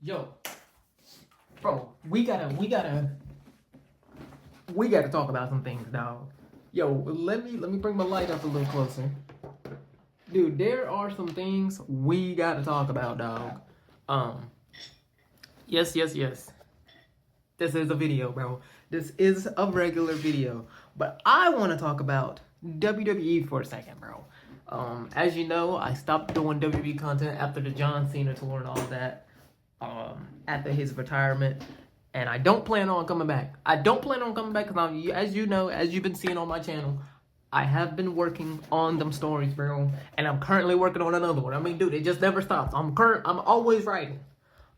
Yo, bro, we gotta talk about some things, dog. Yo, let me bring my light up a little closer. Dude, there are some things we gotta talk about, dog. Um, yes. This is a video, bro. This is a regular video. But I wanna talk about WWE for a second, bro. As you know, I stopped doing WWE content after the John Cena tour and all that. After his retirement, and I don't plan on coming back. I don't plan on coming back because, as you know, as you've been seeing on my channel, I have been working on them stories, bro, and I'm currently working on another one. I mean, dude, it just never stops. I'm always writing.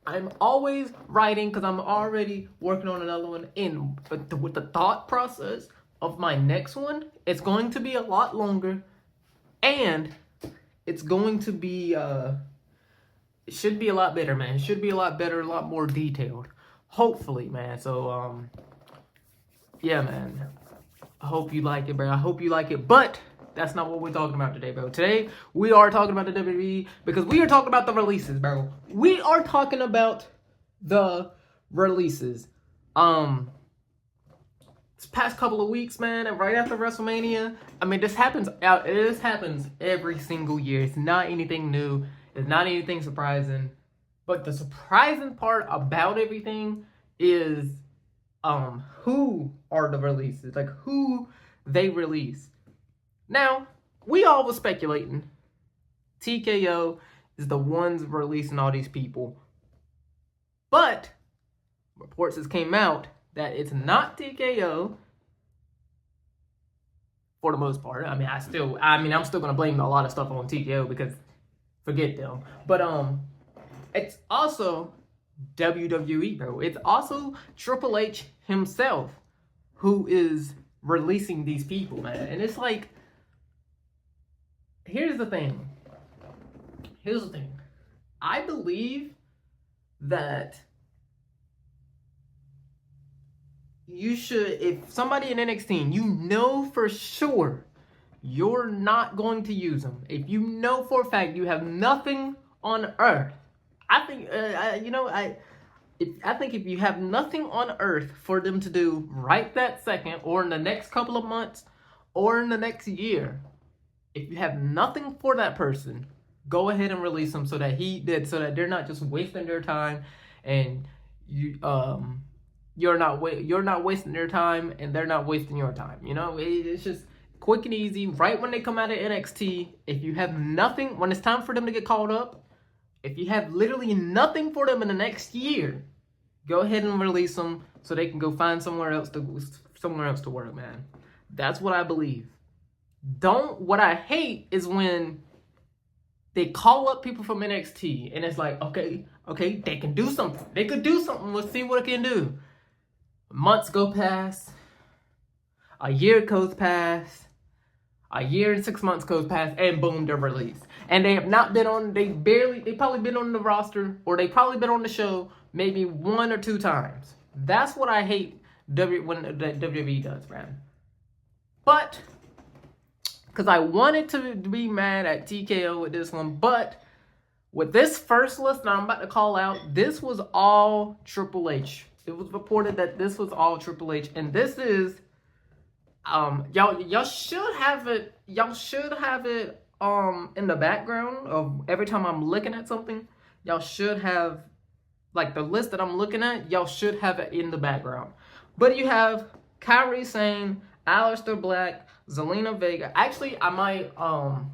I'm always writing because I'm already working on another one. With the thought process of my next one, it's going to be a lot longer, and it's going to be it should be a lot better, man. It should be a lot better, a lot more detailed. Hopefully, man. So, yeah, man. I hope you like it, bro. I hope you like it. But that's not what we're talking about today, bro. Today, we are talking about the WWE because we are talking about the releases, bro. We are talking about the releases. This past couple of weeks, man, and right after WrestleMania, I mean, this happens every single year. It's not anything new. It's not anything surprising. But the surprising part about everything is who are the releases, like who they release. Now, we all was speculating TKO is the ones releasing all these people. But reports has came out that it's not TKO for the most part. I mean, I'm still gonna blame a lot of stuff on TKO because forget them. But it's also WWE, bro. It's also Triple H himself who is releasing these people, man. And it's like, here's the thing. I believe that you should, if somebody in NXT, you know for sure you're not going to use them. If you know for a fact you have nothing on earth, I think if you have nothing on earth for them to do right that second, or in the next couple of months, or in the next year, if you have nothing for that person, go ahead and release them so that they're not just wasting their time, and you're not wasting their time, and they're not wasting your time. You know, it's just quick and easy. Right when they come out of NXT, if you have nothing, when it's time for them to get called up, if you have literally nothing for them in the next year, go ahead and release them so they can go find somewhere else to work, man. That's what I believe. What I hate is when they call up people from NXT and it's like, okay, they can do something. They could do something. Let's see what it can do. Months go past. A year goes past. A year and 6 months goes past, and boom, they're released. And they have not been on, they probably been on the roster, or they probably been on the show maybe 1 or 2 times. That's what I hate when WWE does, man. But, because I wanted to be mad at TKO with this one, but with this first list that I'm about to call out, this was all Triple H. It was reported that this was all Triple H, and this is, y'all should have it in the background of every time I'm looking at something. Y'all should have, like, the list that I'm looking at, y'all should have it in the background. But you have Kairi Sane, Aleister Black, Zelina Vega. Actually, I might I'll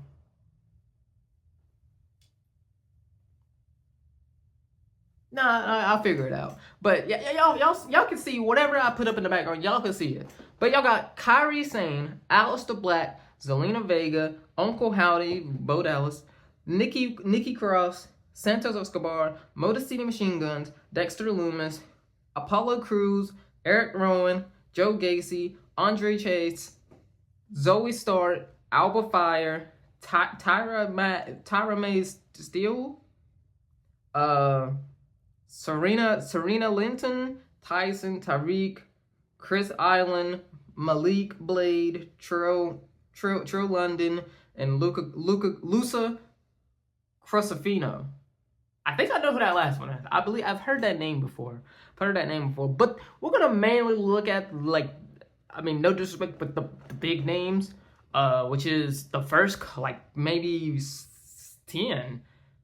figure it out. But y'all can see whatever I put up in the background. Y'all can see it. But y'all got Kairi Sane, Aleister Black, Zelina Vega, Uncle Howdy, Bo Dallas, Nikki Cross, Santos Escobar, Motor City Machine Guns, Dexter Lumis, Apollo Crews, Eric Rowan, Joe Gacy, Andre Chase, Zoe Stark, Alba Fire, Tyra May Steele, Serena Linton, Tyson, Tariq, Chris Island, Malik Blade, Tro London, and Lusa Crusifino. I think I know who that last one is. I believe I've heard that name before. But we're gonna mainly look at, like, I mean, no disrespect, but the big names, which is the first, like, maybe 10,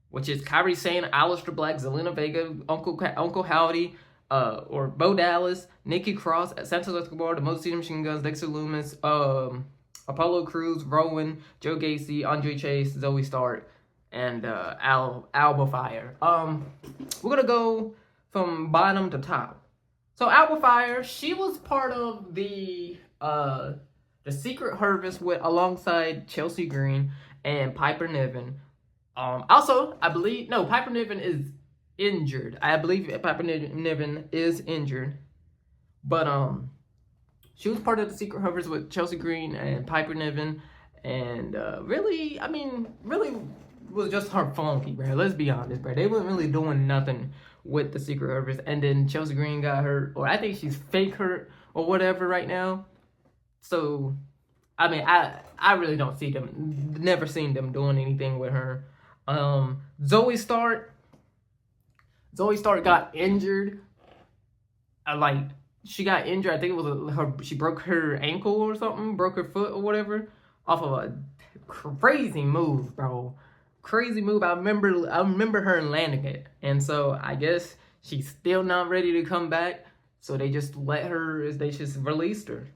which is Kairi Sane, Aleister Black, Zelina Vega, Uncle Howdy, or Bo Dallas, Nikki Cross, Santos Escobar, the Most Cedar Machine Guns, Dexter Loomis, Apollo Crews, Rowan, Joe Gacy, Andre Chase, Zoe Stark, and Alba Fire. We're gonna go from bottom to top. So Alba Fire, she was part of the Secret Harvest alongside Chelsea Green and Piper Niven. Also, I believe Piper Niven is injured. I believe Piper Niven is injured, but she was part of the Secret Harvest with Chelsea Green and Piper Niven, and really was just her funky, bro. Let's be honest, bro. They weren't really doing nothing with the Secret Harvest, and then Chelsea Green got hurt, or I think she's fake hurt or whatever right now. So, I mean, I really don't see them. Never seen them doing anything with her. Zoe Stark got injured. She got injured. I think it was she broke her ankle or something, broke her foot or whatever, off of a crazy move, bro. Crazy move. I remember her landing it, and so I guess she's still not ready to come back. So they just released her,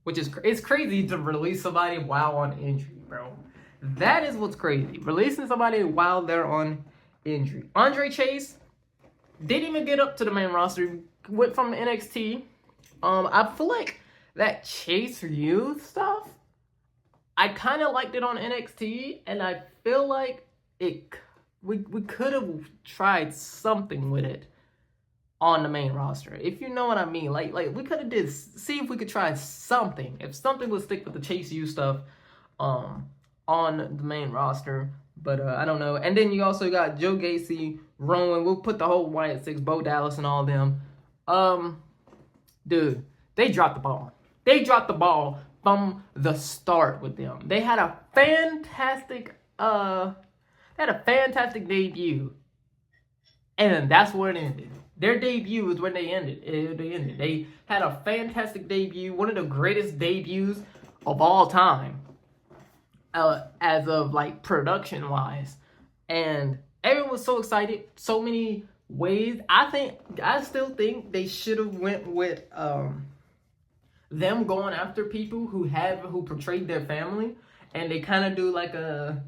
which is it's crazy to release somebody while on injury, bro. That is what's crazy. Releasing somebody while they're on injury. Andre Chase didn't even get up to the main roster. Went from NXT. I feel like that Chase Youth stuff, I kind of liked it on NXT, and I feel like we could have tried something with it on the main roster, if you know what I mean. Like we could have see if we could try something, if something would stick with the Chase U stuff on the main roster. But I don't know. And then you also got Joe Gacy, Rowan. We'll put the whole Wyatt Six, Bo Dallas, and all them. Dude, they dropped the ball. They dropped the ball from the start with them. They had a fantastic debut, and then that's where it ended. Their debut is when they ended. They had a fantastic debut, one of the greatest debuts of all time, as of like production wise, and everyone was so excited. So many ways. I still think they should have went with them going after people who portrayed their family, and they kind of do like a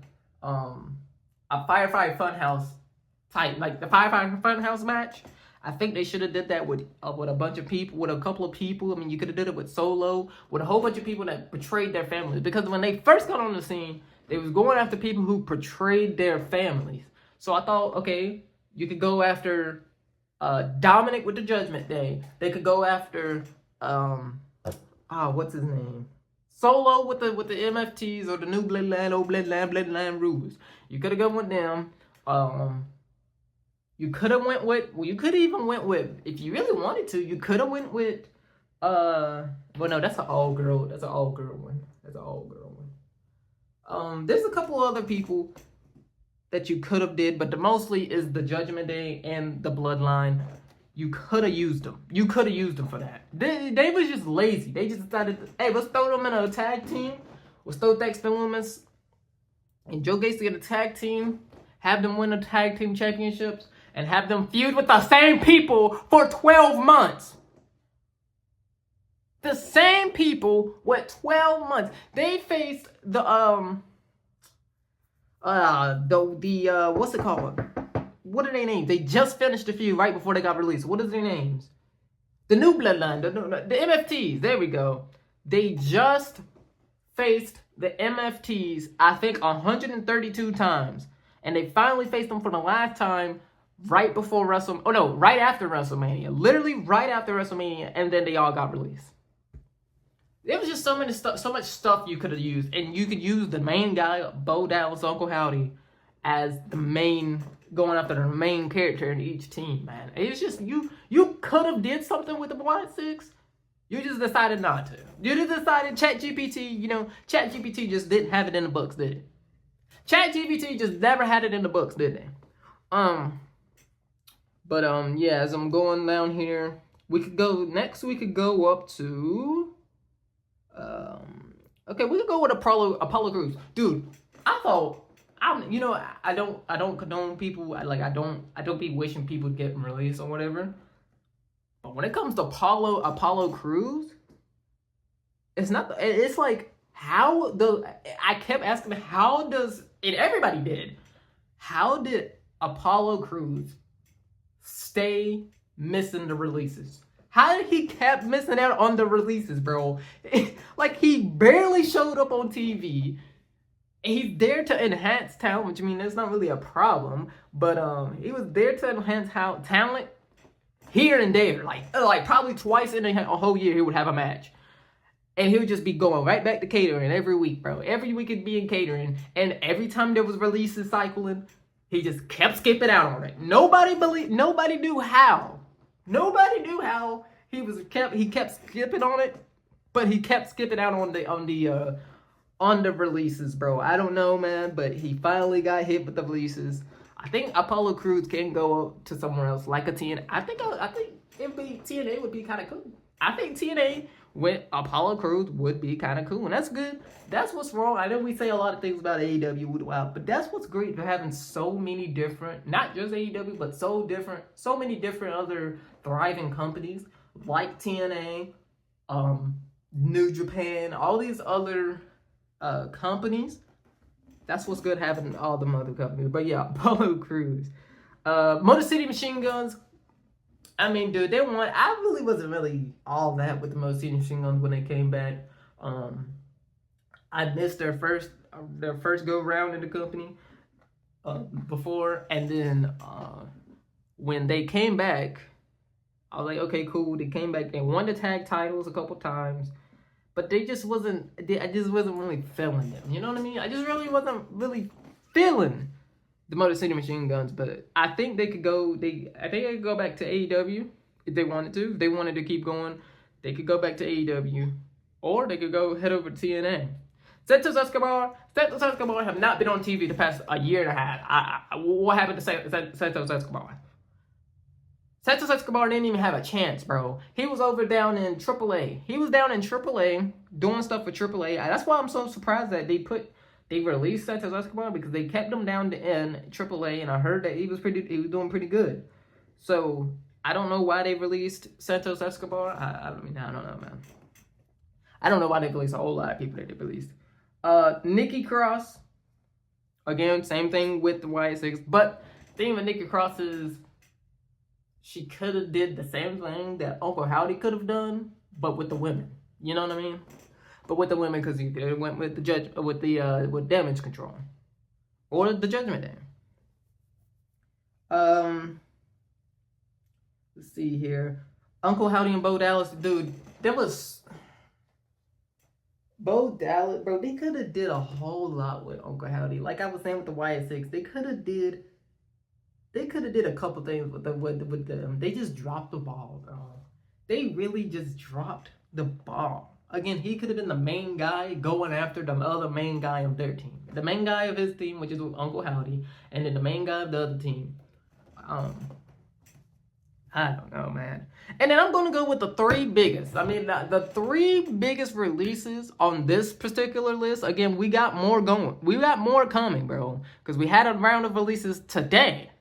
Firefly Funhouse type, like the Firefly Funhouse match. I think they should have did that with a bunch of people, with a couple of people. I mean, you could have did it with Solo, with a whole bunch of people that portrayed their families. Because when they first got on the scene, they was going after people who portrayed their families. So I thought, okay, you could go after Dominic with the Judgment Day. They could go after what's his name? Solo with the MFTs, or the New Bloodline Rulers. You could have gone with them. You could have went with, you could even went with, if you really wanted to, you could have went with, well, no, that's an all-girl one. There's a couple other people that you could have did, but the mostly is the Judgment Day and the Bloodline. You could have used them. You could have used them for that. They was just lazy. They just decided, hey, let's throw them in a tag team. Let's throw Dexter Loomis and Joe Gacy in a tag team. Have them win the tag team championships. And have them feud with the same people for 12 months. The same people with 12 months. They faced the what's it called? What are their names? They just finished the feud right before they got released. What are their names? The New Bloodline, the MFTs. There we go. They just faced the MFTs, I think, 132 times. And they finally faced them for the last time right before right after WrestleMania. Literally right after WrestleMania, and then they all got released. There was just so much stuff you could have used, and you could use the main guy, Bo Dallas, Uncle Howdy, as the main, going after the main character in each team, man. It's just, you could have did something with the Wyatt Six. You just decided not to. You just decided ChatGPT just didn't have it in the books, did it? ChatGPT just never had it in the books, did they? But yeah, as I'm going down here, we could go next. We could go up to okay, we could go with Apollo Crews, dude. I thought I don't condone people. I don't be wishing people getting released or whatever. But when it comes to Apollo Crews, it's not. It's like how the I kept asking how does and everybody did. How did Apollo Crews stay missing the releases? How did he kept missing out on the releases, bro? Like he barely showed up on TV. He's there to enhance talent, which I mean that's not really a problem, but he was there to enhance talent here and there, like probably twice in a whole year he would have a match. And he would just be going right back to catering every week, bro. Every week it'd be in catering. And every time there was releases cycling, he just kept skipping out on it. Nobody knew how. Nobody knew how he kept skipping on it, but he kept skipping out on the releases, bro. I don't know, man, but he finally got hit with the releases. I think Apollo Crews can go to somewhere else like a TNA. I think TNA would be kind of cool. I think TNA with Apollo Crews would be kind of cool, and that's good. That's what's wrong. I know we say a lot of things about AEW, wow, but that's what's great for having so many different, not just AEW, but so many different other thriving companies like TNA, New Japan, all these other companies. That's what's good having all the other companies. But yeah, Apollo Crews, Motor City Machine Guns. I mean, dude, I really wasn't really all that with the Motor City Machine Guns when they came back. I missed their first go round in the company before, and then when they came back, I was like, okay, cool. They came back. They won the tag titles a couple times, but I just wasn't really feeling them. You know what I mean? I just really wasn't really feeling the Motor City Machine Guns, but I think they could go. I think they could go back to AEW if they wanted to. If they wanted to keep going, they could go back to AEW, or they could go head over to TNA. Santos Escobar have not been on TV the past a year and a half. What happened to Santos Escobar? Santos Escobar didn't even have a chance, bro. He was down in AAA. He was down in AAA doing stuff for AAA. That's why I'm so surprised that they released Santos Escobar, because they kept him down in AAA, and I heard that he was doing pretty good. So I don't know why they released Santos Escobar. I don't know, man. I don't know why they released a whole lot of people that they released. Nikki Cross, again, same thing with the Y6, but the thing with Nikki Cross is she could have did the same thing that Uncle Howdy could have done, but with the women. You know what I mean? But with the women, because he went with with Damage Control or the Judgment Day. Let's see here. Uncle Howdy and Bo Dallas, dude. There was Bo Dallas, bro. They could have did a whole lot with Uncle Howdy. Like I was saying with the YS6, they could have did a couple things with them. They just dropped the ball, bro. They really just dropped the ball. Again, he could have been the main guy going after the other main guy of their team. The main guy of his team, which is Uncle Howdy, and then the main guy of the other team. I don't know, man. And then I'm going to go with the three biggest. I mean, the three biggest releases on this particular list. Again, we got more going. We got more coming, bro. Because we had a round of releases today.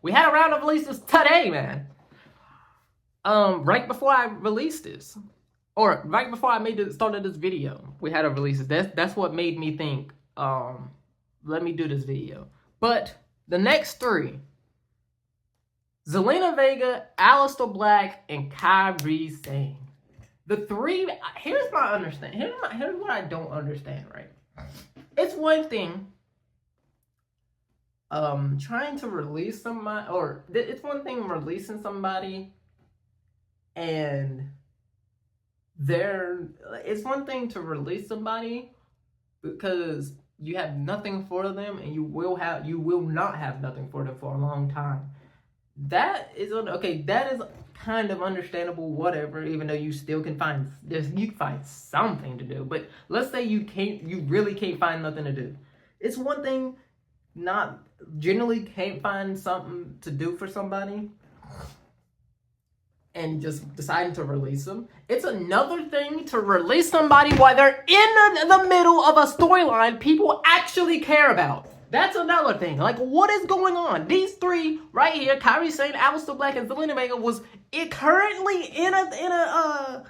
Man. Right before I released this. Or right before I started this video, we had a releases. That's what made me think, let me do this video. But the next three, Zelina Vega, Aleister Black, and Kairi Sane. The three, here's my understanding. Here's what I don't understand, right? It's one thing trying to release somebody, or it's one thing releasing somebody and it's one thing to release somebody because you have nothing for them, and you will not have nothing for them for a long time. That is okay. That is kind of understandable. Whatever, even though you still can find something to do. But let's say you really can't find nothing to do. It's one thing not generally can't find something to do for somebody. and just deciding to release them. It's another thing to release somebody while they're in the middle of a storyline people actually care about. That's another thing. Like, what is going on? These three right here, Kairi Sane, Aleister Black, and Zelina Vega, was currently in a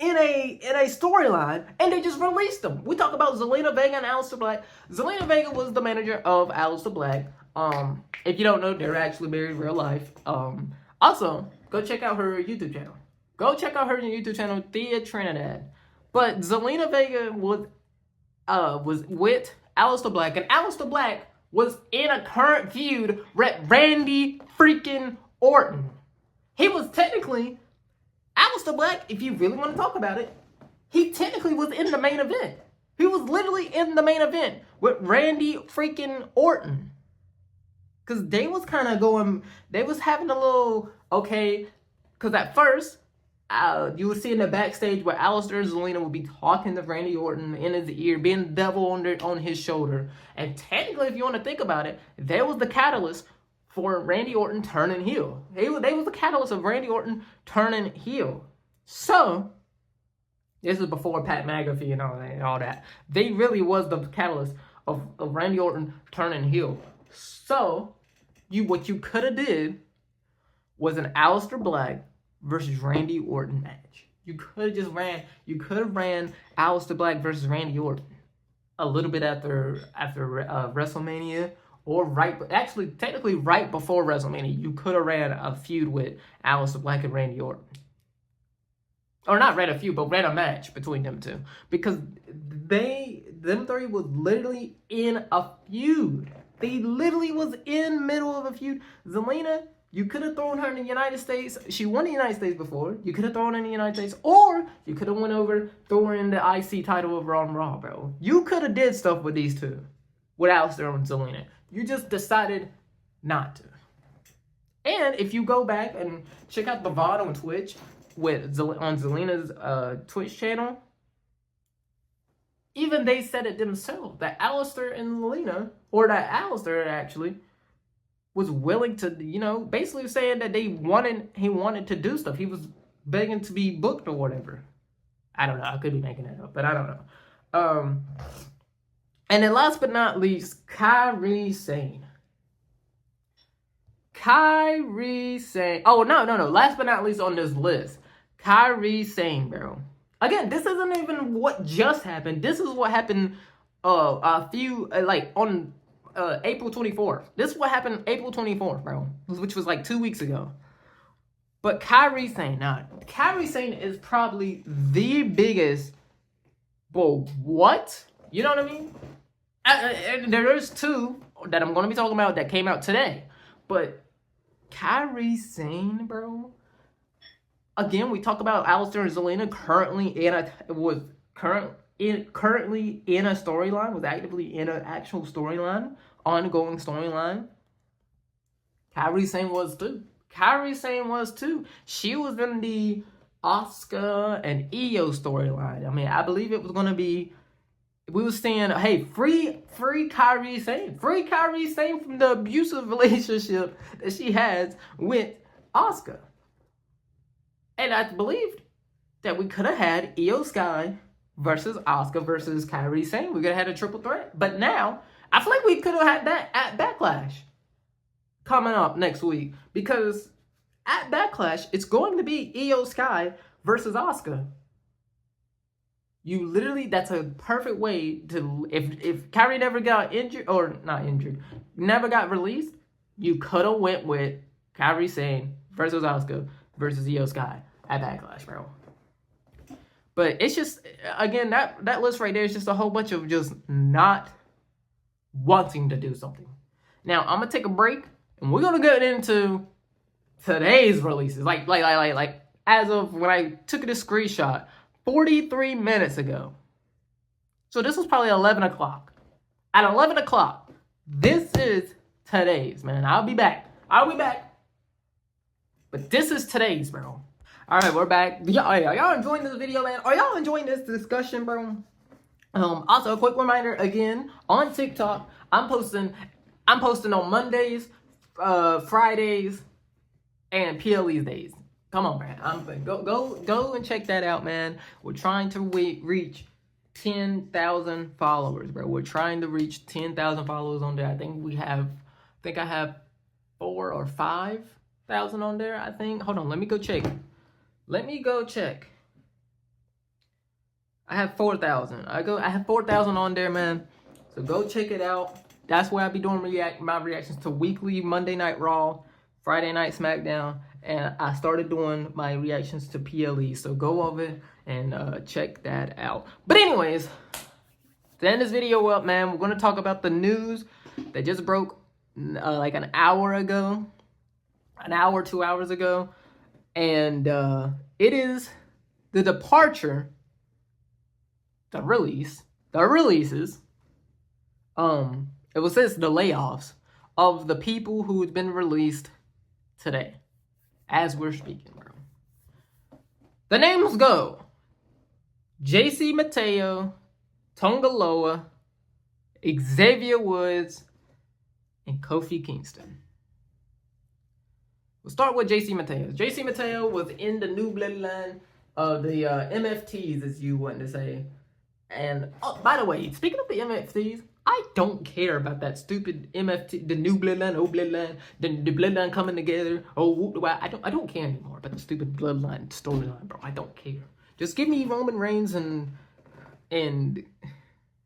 storyline, and they just released them. We talk about Zelina Vega and Aleister Black. Zelina Vega was the manager of Aleister Black. If you don't know, they're actually married in real life. Also, go check out her YouTube channel. Go check out her YouTube channel, Thea Trinidad. But Zelina Vega was with Aleister Black, and Aleister Black was in a current feud with Randy freaking Orton. He was technically, Aleister Black, if you really want to talk about it, he technically was in the main event. He was literally in the main event with Randy freaking Orton. Because they was kind of going, they was having a little, okay, because at first, you would see in the backstage where Aleister and Zelina would be talking to Randy Orton in his ear, being the devil on his shoulder. And technically, if you want to think about it, there was the catalyst for Randy Orton turning heel. They was the catalyst of Randy Orton turning heel. So, this is before Pat McAfee and all that. They really was the catalyst of Randy Orton turning heel. So, what you could have did was an Aleister Black versus Randy Orton match. You could have ran Aleister Black versus Randy Orton a little bit after WrestleMania, or technically right before WrestleMania. You could have ran a feud with Aleister Black and Randy Orton. Or not ran a feud, but ran a match between them two. Because them three was literally in a feud. They literally was in middle of a feud. Zelina, you could have thrown her in the United States. She won the United States before. You could have thrown her in the United States. Or you could have went over, thrown her in the IC title over on Raw, bro. You could have did stuff with these two. With Aleister and Zelina. You just decided not to. And if you go back and check out the VOD on Twitch, on Zelina's Twitch channel, even they said it themselves, that Aleister and Zelina, or that Aleister actually, was willing to, basically saying that he wanted to do stuff. He was begging to be booked or whatever. I don't know. I could be making that up, but I don't know. And then last but not least, Kairi Sane. Oh, no. Last but not least on this list, Kairi Sane, bro. Again, this isn't even what just happened. This is what happened on April 24th. This is what happened April 24th, bro. Which was like 2 weeks ago. But Kairi Sane is probably the biggest, what? You know what I mean? And there's two that I'm going to be talking about that came out today. But Kairi Sane, bro. Again, we talk about Aleister and Zelina currently in a storyline, was actively in an actual storyline, ongoing storyline. Kairi Sane was too. She was in the Asuka and Io storyline. I mean, I believe it was going to be, we were saying, hey, free Kairi Sane. Free Kairi Sane from the abusive relationship that she has with Asuka. And I believed that we could have had Io Sky versus Asuka versus Kairi Sane. We could have had a triple threat. But now, I feel like we could have had that at Backlash coming up next week. Because at Backlash, it's going to be Io Sky versus Asuka. You literally, that's a perfect way to, if Kairi never got injured, or not injured, never got released, you could have went with Kairi Sane versus Asuka versus Io Sky at Backlash, bro. But it's just, again, that list right there is just a whole bunch of just not wanting to do something. Now, I'm going to take a break, and we're going to get into today's releases. Like, as of when I took this screenshot, 43 minutes ago. So this was probably 11 o'clock. At 11 o'clock, this is today's, man. I'll be back. But this is today's, bro. All right, we're back. Y'all enjoying this video, man? Are y'all enjoying this discussion, bro? Also, a quick reminder, again, on TikTok, I'm posting on Mondays, Fridays, and PLE's days. Come on, man. Go and check that out, man. We're trying to reach 10,000 followers, bro. We're trying to reach 10,000 followers on there. I think I have 4 or 5,000 on there. I think. Hold on, let me go check. I have 4,000. I have 4,000 on there, man. So go check it out. That's where I be doing my reactions to weekly Monday Night Raw, Friday Night SmackDown, and I started doing my reactions to PLE. So go over and check that out. But anyways, to end this video up, man, we're gonna talk about the news that just broke like an hour ago, 2 hours ago, and it is the departure, the releases. It was since the layoffs of the people who've been released today, as we're speaking, bro. The names go: JC Mateo, Tonga Loa, Xavier Woods, and Kofi Kingston. We'll start with JC Mateo. JC Mateo was in the new bloodline of the MFTs, as you want to say. And oh, by the way, speaking of the MFTs, I don't care about that stupid MFT, the new bloodline, old bloodline, the bloodline coming together. I don't care anymore about the stupid bloodline storyline, bro. I don't care. Just give me Roman Reigns and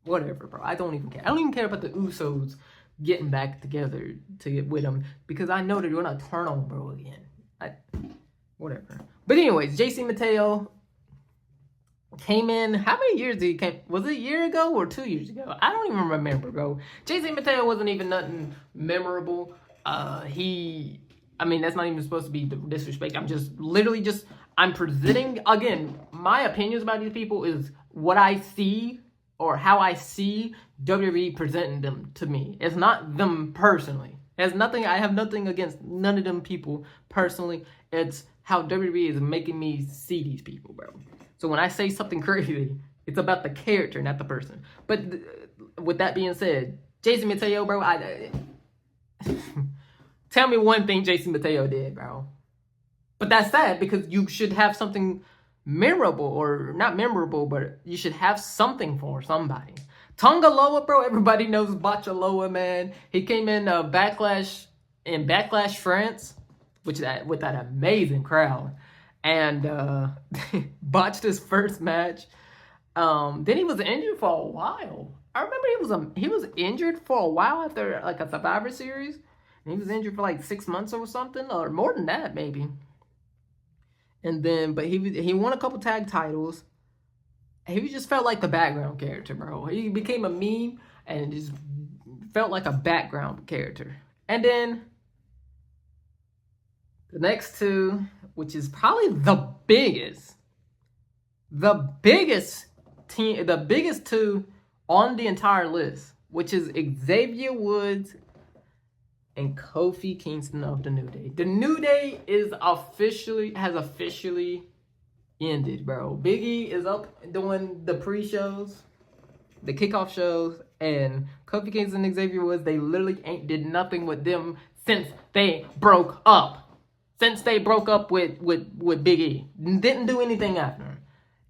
whatever, bro. I don't even care. I don't even care about the Usos getting back together to get with them, because I know they're gonna turn on bro again. Whatever. But anyways, JC Mateo came in. How many years did he came? Was it a year ago or 2 years ago? I don't even remember, bro. JC Mateo wasn't even nothing memorable. I mean, that's not even supposed to be disrespect. I'm presenting, again, my opinions about these people is what I see or how I see WWE presenting them to me. It's not them personally. I have nothing against none of them people personally. It's how WWE is making me see these people, bro. So when I say something crazy, it's about the character, not the person. But with that being said, JC Mateo, bro, tell me one thing JC Mateo did, bro. But that's sad, because you should have something memorable, or not memorable, but you should have something for somebody. Tonga Loa, bro, everybody knows Botcha Loa, man. He came in Backlash France, with that amazing crowd, and botched his first match. Then he was injured for a while. I remember he was injured for a while after like a Survivor Series. And he was injured for like 6 months or something, or more than that maybe. And then, but he won a couple tag titles. He just felt like the background character, bro. He became a meme and just felt like a background character. And then the next two, which is probably the biggest two on the entire list, which is Xavier Woods and Kofi Kingston of the New Day. The New Day has officially ended, bro. Big E is up doing the pre-shows, the kickoff shows, and Kofi Kingston and Xavier Woods, they literally did nothing with them since they broke up. Since they broke up with Big E. Didn't do anything after.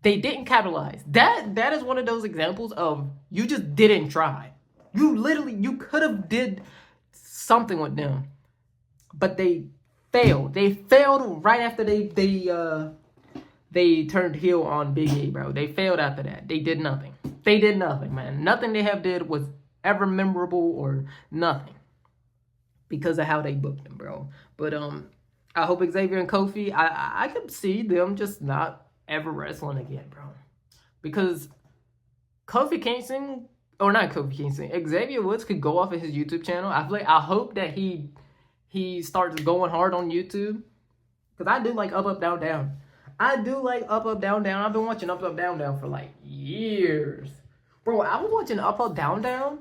They didn't capitalize. That is one of those examples of you just didn't try. You could have did something with them, but they failed. They failed right after they turned heel on Big E, bro. They failed after that. They did nothing. Man. Nothing they have did was ever memorable or nothing, because of how they booked them, bro. But I hope Xavier and Kofi, I could see them just not ever wrestling again, bro. Because Xavier Woods could go off of his YouTube channel. I hope that he starts going hard on YouTube. Because I do like Up, Up, Down, Down. I've been watching Up, Up, Down, Down for like years. Bro, I was watching Up, Up, Down, Down.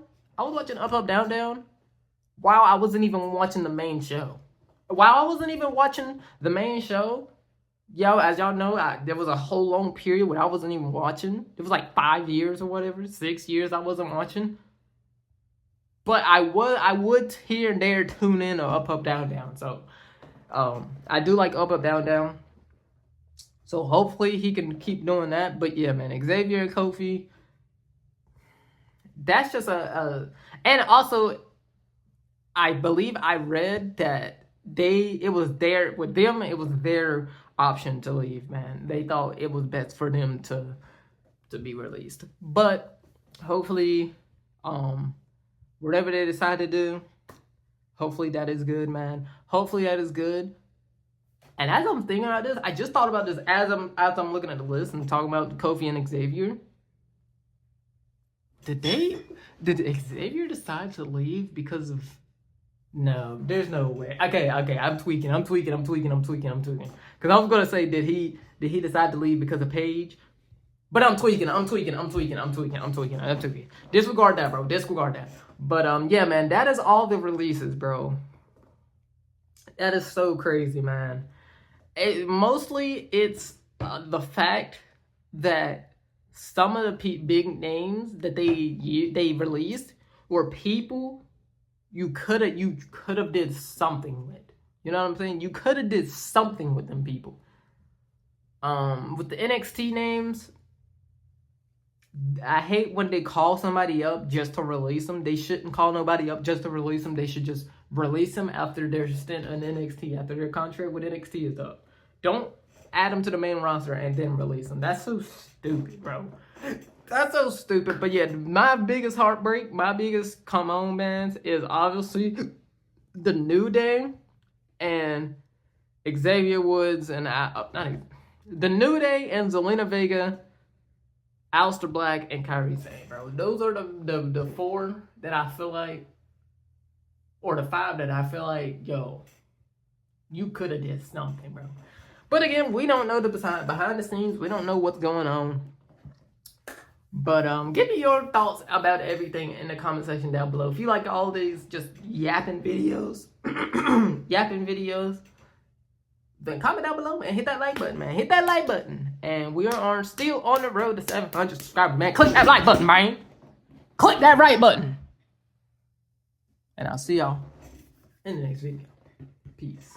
While I wasn't even watching the main show. Yo, as y'all know, there was a whole long period where I wasn't even watching. It was like 5 years or whatever, 6 years I wasn't watching. But I would here and there tune in or Up, Up, Down, Down. So, I do like Up, Up, Down, Down. So hopefully he can keep doing that. But yeah, man, Xavier and Kofi, that's just and also I believe I read that it was their option to leave, man. They thought it was best for them to be released. But hopefully, whatever they decide to do, hopefully that is good, man. Hopefully that is good. And as I'm thinking about this, I just thought about this as I'm looking at the list and talking about Kofi and Xavier. Did Xavier decide to leave because of? No, there's no way. Okay, I'm tweaking. Because I was gonna say, did he decide to leave because of Paige? But I'm tweaking. Disregard that, bro. Disregard that. But yeah, man, that is all the releases, bro. That is so crazy, man. Mostly it's the fact that some of the big names that they released were people you could have did something with. You know what I'm saying? You could have did something with them people. With the NXT names, I hate when they call somebody up just to release them. They shouldn't call nobody up just to release them. They should just release them after their stint in NXT, after their contract with NXT is up. Don't add them to the main roster and then release them. That's so stupid, bro. That's so stupid. But yeah, my biggest heartbreak, my biggest come on, man, is obviously the New Day and Xavier Woods and the New Day and Zelina Vega, Aleister Black, and Kairi Sane, bro. Those are the four that I feel like, or the five that I feel like, yo, you could have did something, bro. But again, we don't know the behind the scenes. We don't know what's going on. But give me your thoughts about everything in the comment section down below. If you like all these just yapping videos, then comment down below and hit that like button, man. Hit that like button. And we are still on the road to 700 subscribers, man. Click that like button, man. Click that right button. And I'll see y'all in the next video. Peace.